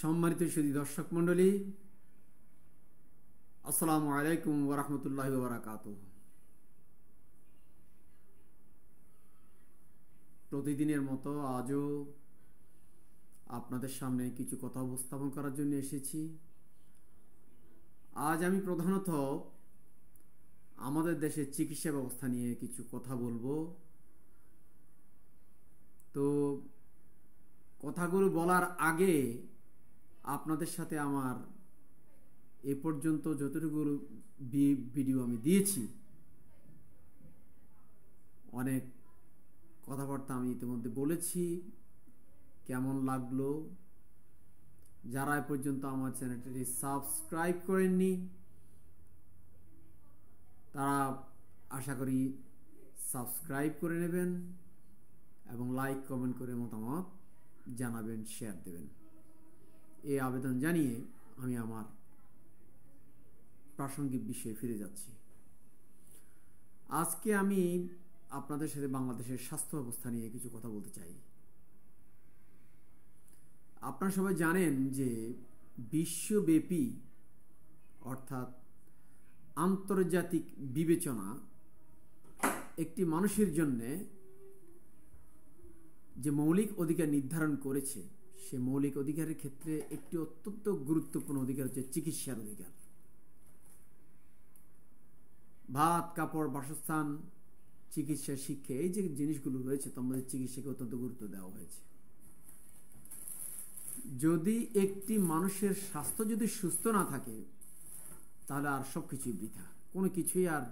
সম্মানিত সুধী দর্শক মণ্ডলী, আসসালামু আলাইকুম ওয়া রাহমাতুল্লাহি ওয়া বারাকাতুহু। প্রতিদিনের মতো আজও আপনাদের সামনে কিছু কথা উপস্থাপন করার জন্য এসেছি। আজ আমি প্রধানত আমাদের দেশের চিকিৎসা ব্যবস্থা নিয়ে কিছু কথা বলবো। তো কথাগুলো বলার আগে আপনাদের সাথে আমার এ পর্যন্ত যতটুকু ভিডিও আমি দিয়েছি, অনেক কথাবার্তা আমি ইতিমধ্যে বলেছি। কেমন লাগলো? যারা এ পর্যন্ত আমার চ্যানেলটি সাবস্ক্রাইব করেননি তারা আশা করি সাবস্ক্রাইব করে নেবেন এবং লাইক কমেন্ট করে মতামত জানাবেন, শেয়ার দেবেন। এই আবেদন জানিয়ে আমি আমার প্রাসঙ্গিক বিষয়ে ফিরে যাচ্ছি। আজকে আমি আপনাদের সাথে বাংলাদেশের স্বাস্থ্য ব্যবস্থা নিয়ে কিছু কথা বলতে চাই। আপনারা সবাই জানেন যে বিশ্বব্যাপী অর্থাৎ আন্তর্জাতিক বিবেচনা একটি মানুষের জন্য যে মৌলিক অধিকার নির্ধারণ করেছে, সে মৌলিক অধিকারের ক্ষেত্রে একটি অত্যন্ত গুরুত্বপূর্ণ অধিকার হচ্ছে চিকিৎসার অধিকার। ভাত, কাপড়, বাসস্থান, চিকিৎসা, শিক্ষা, এই যে জিনিসগুলো রয়েছে তার মধ্যে চিকিৎসাকে অত্যন্ত গুরুত্ব দেওয়া হয়েছে। যদি একটি মানুষের স্বাস্থ্য যদি সুস্থ না থাকে তাহলে আর সব কিছুই বৃথা, কোনো কিছুই আর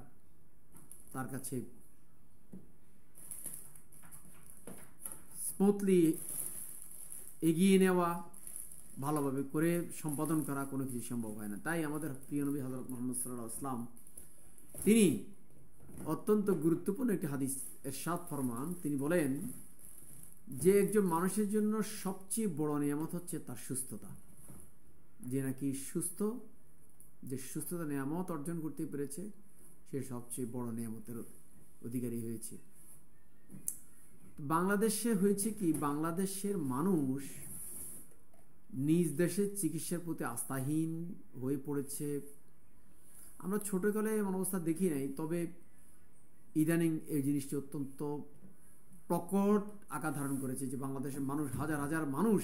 তার কাছে স্মুথলি এগিয়ে নেওয়া, ভালোভাবে করে সম্পাদন করা কোনো কিছু সম্ভব হয় না। তাই আমাদের প্রিয় নবী হযরত মুহাম্মদ সাল্লাল্লাহু আলাইহি ওয়াসাল্লাম তিনি অত্যন্ত গুরুত্বপূর্ণ একটি হাদিস ইরশাদ ফরমান। তিনি বলেন যে একজন মানুষের জন্য সবচেয়ে বড় নিয়ামত হচ্ছে তার সুস্থতা। যে নাকি সুস্থ, যে সুস্থতা নিয়ামত অর্জন করতে পেরেছে, সে সবচেয়ে বড় নিয়ামতের অধিকারী হয়েছে। বাংলাদেশে হয়েছে কি, বাংলাদেশের মানুষ নিজ দেশের চিকিৎসার প্রতি আস্থাহীন হয়ে পড়েছে। আমরা ছোটকালে এমন অবস্থা দেখি নাই, তবে ইদানিং এই জিনিসটি অত্যন্ত প্রকট আকার ধারণ করেছে যে বাংলাদেশের মানুষ, হাজার হাজার মানুষ,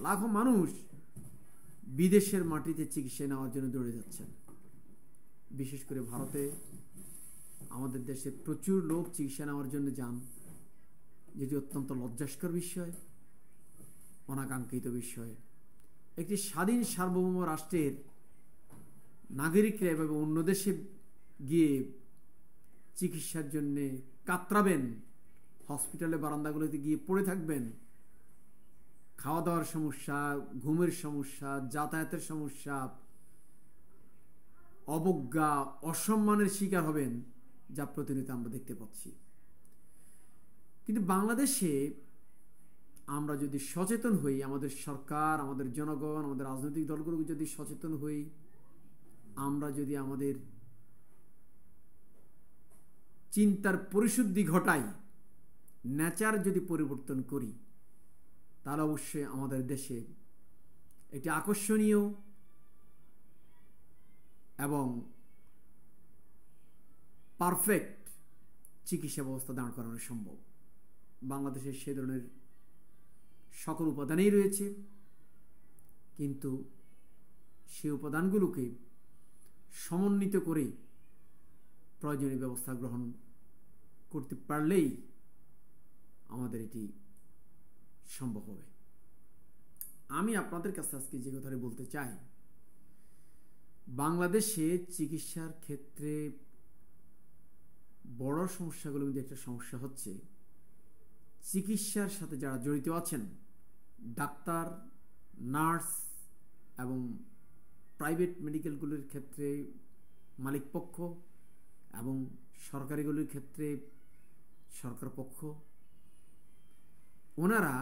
লাখো মানুষ বিদেশের মাটিতে চিকিৎসা নেওয়ার জন্য দৌড়ে যাচ্ছেন। বিশেষ করে ভারতে আমাদের দেশে প্রচুর লোক চিকিৎসা নেওয়ার জন্য যান, যেটি অত্যন্ত লজ্জাস্কর বিষয়, অনাকাঙ্ক্ষিত বিষয়। একটি স্বাধীন সার্বভৌম রাষ্ট্রের নাগরিকরা এভাবে অন্য দেশে গিয়ে চিকিৎসার জন্যে কাতরাবেন, হসপিটালে বারান্দাগুলোতে গিয়ে পড়ে থাকবেন, খাওয়া দাওয়ার সমস্যা, ঘুমের সমস্যা, যাতায়াতের সমস্যা, অবজ্ঞা, অসম্মানের শিকার হবেন, যা প্রতিনিয়ত আমরা দেখতে পাচ্ছি। কিন্তু বাংলাদেশে আমরা যদি সচেতন হই, আমাদের সরকার, আমাদের জনগণ, আমাদের রাজনৈতিক দলগুলো যদি সচেতন হই, আমরা যদি আমাদের চিন্তার পরিশুদ্ধি ঘটাই, নেচার যদি পরিবর্তন করি, তাহলে অবশ্যই আমাদের দেশে একটি আকর্ষণীয় এবং পারফেক্ট চিকিৎসা ব্যবস্থা দাঁড় করানো সম্ভব। বাংলাদেশের সে ধরনের সকল উপাদানই রয়েছে, কিন্তু সে উপাদানগুলোকে সমন্বিত করে প্রয়োজনীয় ব্যবস্থা গ্রহণ করতে পারলেই আমাদের এটি সম্ভব হবে। আমি আপনাদের কাছে আজকে যে কথাটি বলতে চাই, বাংলাদেশে চিকিৎসার ক্ষেত্রে বড় সমস্যাগুলোর মধ্যে একটা সমস্যা হচ্ছে চিকিৎসার সাথে যারা জড়িত আছেন, ডাক্তার, নার্স এবং প্রাইভেট মেডিকেলগুলির ক্ষেত্রে মালিকপক্ষ এবং সরকারিগুলির ক্ষেত্রে সরকার পক্ষ, ওনারা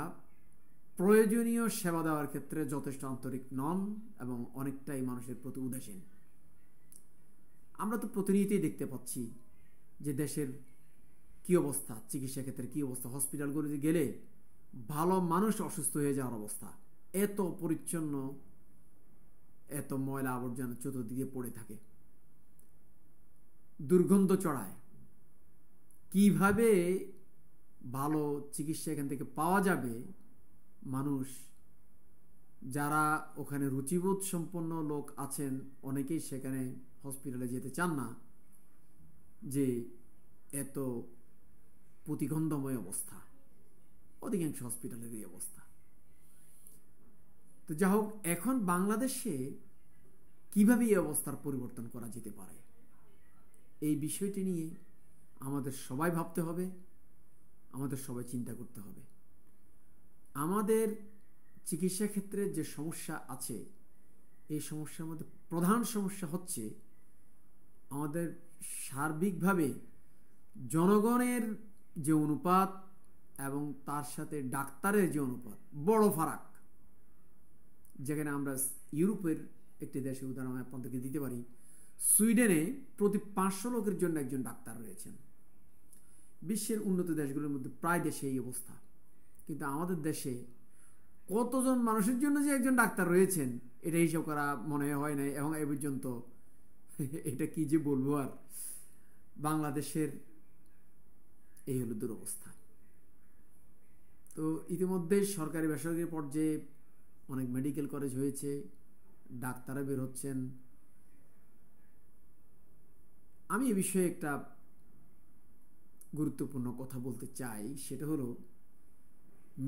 প্রয়োজনীয় সেবা দেওয়ার ক্ষেত্রে যথেষ্ট আন্তরিক নন এবং অনেকটাই মানুষের প্রতি উদাসীন। আমরা তো প্রতিনিয়তই দেখতে পাচ্ছি যে দেশের কি অবস্থা, চিকিৎসা ক্ষেত্রে কি অবস্থা। হসপিটালগুলোতে গেলে ভালো মানুষ অসুস্থ হয়ে যাওয়ার অবস্থা, এত পরিচ্ছন্ন, এত ময়লা আবর্জনা চতুর্দিকে পড়ে থাকে, দুর্গন্ধ চড়ায়। কিভাবে ভালো চিকিৎসা এখান থেকে পাওয়া যাবে? মানুষ যারা ওখানে রুচিবোধ সম্পন্ন লোক আছেন অনেকেই সেখানে হসপিটালে যেতে চান না, যে এত প্রতিগন্ধময় অবস্থা, অধিকাংশ হসপিটালের এই অবস্থা। তো যা হোক, এখন বাংলাদেশে কিভাবে এই অবস্থার পরিবর্তন করা যেতে পারে, এই বিষয়টি নিয়ে আমাদের সবাই ভাবতে হবে, আমাদের সবাই চিন্তা করতে হবে। আমাদের চিকিৎসা ক্ষেত্রে যে সমস্যা আছে, এই সমস্যার মধ্যে প্রধান সমস্যা হচ্ছে আমাদের সার্বিকভাবে জনগণের যে অনুপাত এবং তার সাথে ডাক্তারের যে অনুপাত, বড় ফারাক। যেখানে আমরা ইউরোপের একটি দেশের উদাহরণ আমি আপনাদেরকে দিতে পারি। সুইডেনে প্রতি 500 লোকের জন্য একজন ডাক্তার রয়েছেন। বিশ্বের উন্নত দেশগুলোর মধ্যে প্রায় দেশে এই অবস্থা। কিন্তু আমাদের দেশে কতজন মানুষের জন্য যে একজন ডাক্তার রয়েছেন, এটা হিসাব করা মনে হয় নাই। এবং এ পর্যন্ত এটা কি যে বলবো আর, বাংলাদেশের এই হলো দুরবস্থা। তো ইতিমধ্যে সরকারি বেসরকারি পর্যায়ে অনেক মেডিকেল কলেজ হয়েছে, ডাক্তাররা বের হচ্ছেন। আমি এ বিষয়ে একটা গুরুত্বপূর্ণ কথা বলতে চাই, সেটা হলো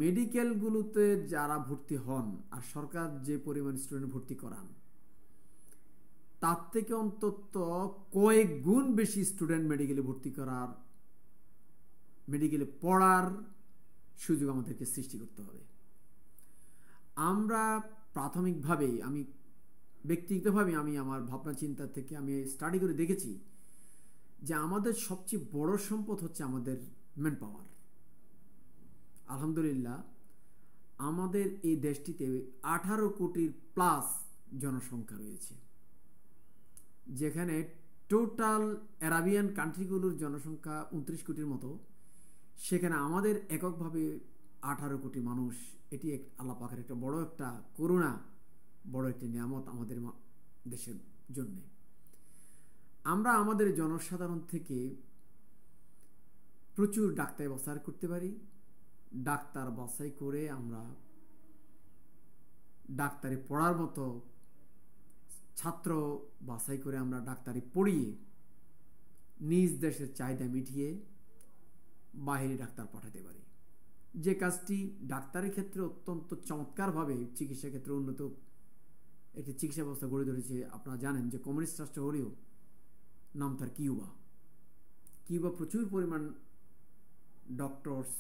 মেডিকেলগুলোতে যারা ভর্তি হন আর সরকার যে পরিমাণ স্টুডেন্ট ভর্তি করান, তার থেকে অন্তত কয়েক গুণ বেশি স্টুডেন্ট মেডিকেলে ভর্তি করার, মেডিকেলে পড়ার সুযোগ আমাদেরকে সৃষ্টি করতে হবে। আমরা প্রাথমিকভাবে, আমি ব্যক্তিগতভাবে আমি আমার ভাবনা চিন্তা থেকে আমি স্টাডি করে দেখেছি যে আমাদের সবচেয়ে বড় সম্পদ হচ্ছে আমাদের ম্যান পাওয়ার। আলহামদুলিল্লাহ, আমাদের এই দেশটিতে 18 কোটির প্লাস জনসংখ্যা রয়েছে, যেখানে টোটাল আরাবিয়ান কান্ট্রিগুলোর জনসংখ্যা 29 কোটির মতো। সেখানে আমাদের এককভাবে 18 কোটি মানুষ। এটি আল্লাহ পাকের একটা বড় একটা করুণা, বড় একটি নিয়ামত আমাদের দেশের জন্য। আমরা আমাদের জনসাধারণ থেকে প্রচুর ডাক্তার বাছাই করতে পারি। ডাক্তার বাছাই করে আমরা ডাক্তারি পড়ার মতো ছাত্র বাছাই করে আমরা ডাক্তারি পড়িয়ে নিজ দেশের চাহিদা মিটিয়ে বাহিরে ডাক্তার পাঠাতে পারি। যে কাজটি ডাক্তারের ক্ষেত্রে অত্যন্ত চমৎকারভাবে চিকিৎসা ক্ষেত্রে উন্নত একটি চিকিৎসা ব্যবস্থা গড়ে ধরেছে। আপনারা জানেন যে কমিউনিস্ট রাষ্ট্র হলেও নাম তার কিউবা। কিউবা প্রচুর পরিমাণ ডক্টরস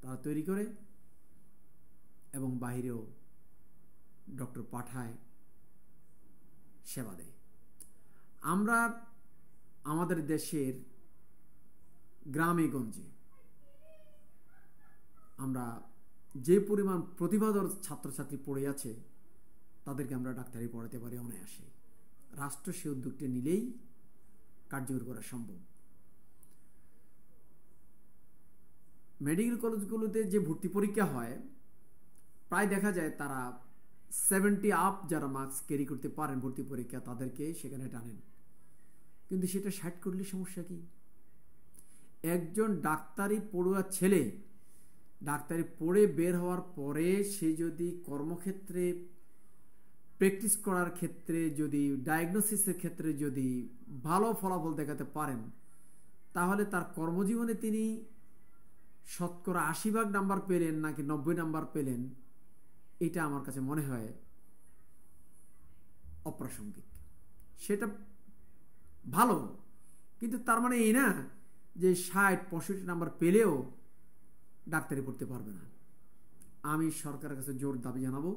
তারা তৈরি করে এবং বাহিরেও ডক্টর পাঠায়, সেবা দেয়। আমরা আমাদের দেশের গ্রামে গঞ্জে আমরা যে পরিমাণ প্রতিভাধর ছাত্রছাত্রী পড়ে আছে, তাদেরকে আমরা ডাক্তারি পড়াতে পারি অনায়াসে। রাষ্ট্র সে উদ্যোগটি নিলেই কার্যকর করা সম্ভব। মেডিকেল কলেজগুলোতে যে ভর্তি পরীক্ষা হয়, প্রায় দেখা যায় তারা 70 আপ যারা মার্কস ক্যারি করতে পারেন ভর্তি পরীক্ষা, তাদেরকে সেখানে টানেন। কিন্তু সেটা 60 করলে সমস্যা কি? একজন ডাক্তারি পড়ুয়া ছেলে ডাক্তারি পড়ে বের হওয়ার পরে সে যদি কর্মক্ষেত্রে প্র্যাকটিস করার ক্ষেত্রে, যদি ডায়াগনোসিসের ক্ষেত্রে যদি ভালো ফলাফল দেখাতে পারেন, তাহলে তার কর্মজীবনে তিনি শতকরা 80% নাম্বার পেলেন নাকি 90 নাম্বার পেলেন, এটা আমার কাছে মনে হয় অপ্রাসঙ্গিক। সেটা ভালো, কিন্তু তার মানে এই না যে 60-65 নাম্বার পেলেও ডাক্তারি পড়তে পারবে না। আমি সরকারের কাছে জোর দাবি জানাবো,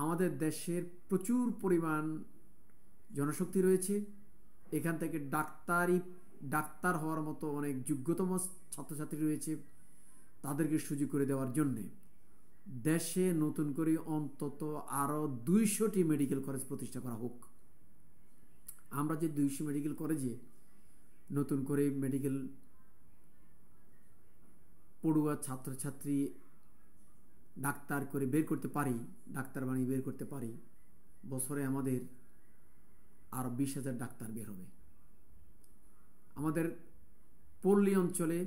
আমাদের দেশের প্রচুর পরিমাণ জনশক্তি রয়েছে, এখান থেকে ডাক্তার হওয়ার মতো অনেক যোগ্যতম ছাত্রছাত্রী রয়েছে, তাদেরকে সুযোগ করে দেওয়ার জন্যে দেশে নতুন করে অন্তত আরও 200টি মেডিকেল কলেজ প্রতিষ্ঠা করা হোক। আমরা যে 200 মেডিকেল কলেজে নতুন করে মেডিকেল পড়ুয়া ছাত্রছাত্রী ডাক্তার করে বের করতে পারি, ডাক্তার বানিয়ে বের করতে পারি, বছরে আমাদের আরও 20,000 ডাক্তার বের হবে। আমাদের পল্লী অঞ্চলে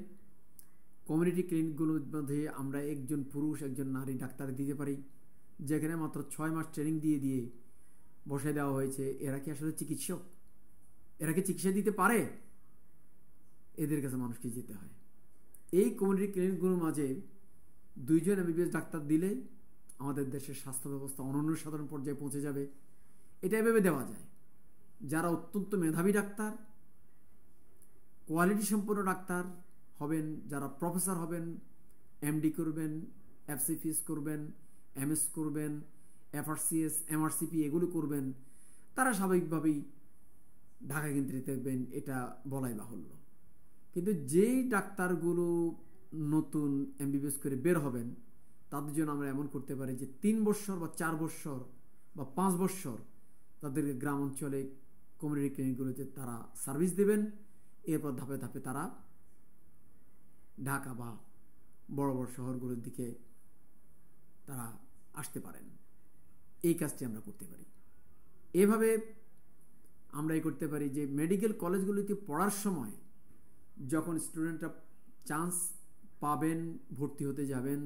কমিউনিটি ক্লিনিকগুলোর মধ্যে আমরা একজন পুরুষ একজন নারী ডাক্তার দিতে পারি, যেখানে মাত্র 6 মাস ট্রেনিং দিয়ে বসে দেওয়া হয়েছে। এরা কি আসলে চিকিৎসক? এরা কি চিকিৎসা দিতে পারে? এদের কাছে মানুষকে যেতে হয়। এই কমিউনিটি ক্লিনিকগুলোর মাঝে 2 জন MBBS ডাক্তার দিলে আমাদের দেশের স্বাস্থ্য ব্যবস্থা অনন্য সাধারণ পর্যায়ে পৌঁছে যাবে। এটা এভাবে দেওয়া যায়, যারা অত্যন্ত মেধাবী ডাক্তার, কোয়ালিটি সম্পন্ন ডাক্তার হবেন, যারা প্রফেসর হবেন, MD করবেন, FCPS করবেন, MS করবেন, FRCS, MRCP এগুলো করবেন, তারা স্বাভাবিকভাবেই ঢাকা কেন্দ্রে দেখবেন, এটা বলাই বাহুল্য। কিন্তু যেই ডাক্তারগুলো নতুন MBBS করে বের হবেন, তাদের জন্য আমরা এমন করতে পারি যে 3 বছর বা 4 বছর বা 5 বছর তাদেরকে গ্রাম অঞ্চলে কমিউনিটি ক্লিনিকগুলোতে তারা সার্ভিস দেবেন। এরপর ধাপে ধাপে তারা ঢাকা বা বড় বড় শহরগুলোর দিকে তারা আসতে পারেন। এই কাজটি আমরা করতে পারি। এভাবে আমরা এই করতে পারি যে মেডিকেল কলেজগুলিতে পড়ার সময় যখন স্টুডেন্টরা চান্স পাবেন, ভর্তি হতে যাবেন,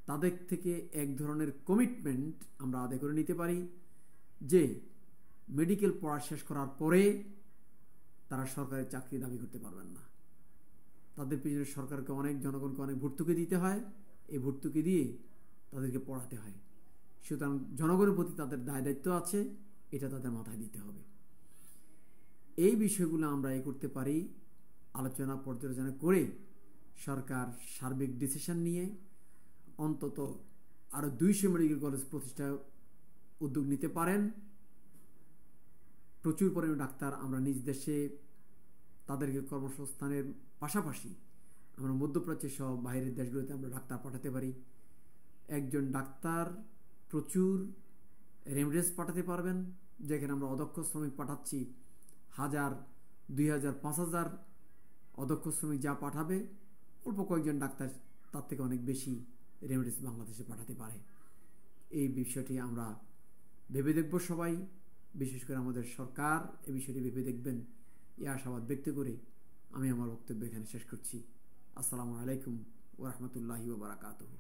তাদের থেকে এক ধরনের কমিটমেন্ট আমরা আদায় করে নিতে পারি যে মেডিকেল পড়া শেষ করার পরে তারা সরকারি চাকরি দাবি করতে পারবেন না। তাদের পিছনে সরকারকে জনগণকে অনেক ভর্তুকি দিতে হয়, এই ভর্তুকি দিয়ে তাদেরকে পড়াতে হয়। সুতরাং জনগণের প্রতি তাদের দায় দায়িত্ব আছে, এটা তাদের মাথায় দিতে হবে। এই বিষয়গুলো আমরা করতে পারি, আলোচনা পর্যালোচনা করে সরকার সার্বিক ডিসিশন নিয়ে অন্তত আরও 200 মেডিকেল কলেজ প্রতিষ্ঠার উদ্যোগ নিতে পারেন। প্রচুর পরিমাণে ডাক্তার আমরা নিজ দেশে তাদেরকে কর্মসংস্থানের পাশাপাশি আমরা মধ্যপ্রাচ্য সহ বাইরের দেশগুলোতে আমরা ডাক্তার পাঠাতে পারি। একজন ডাক্তার প্রচুর রেমিটেন্স পাঠাতে পারবেন, যেখানে আমরা অদক্ষ শ্রমিক পাঠাচ্ছি 1000, 2000, 5000 অদক্ষ শ্রমিক যা পাঠাবে, অল্প কয়েকজন ডাক্তার তার থেকে অনেক বেশি রেমিটেন্স বাংলাদেশে পাঠাতে পারে। এই বিষয়টি আমরা ভেবে দেখব সবাই, বিশেষ করে আমাদের সরকার এই বিষয়টি ভেবে দেখবেন, এই আশাবাদ ব্যক্ত করে আমি আমার বক্তব্য এখানে শেষ করছি। আসসালামু আলাইকুম ওয়া রাহমাতুল্লাহি ওয়া বারাকাতুহু।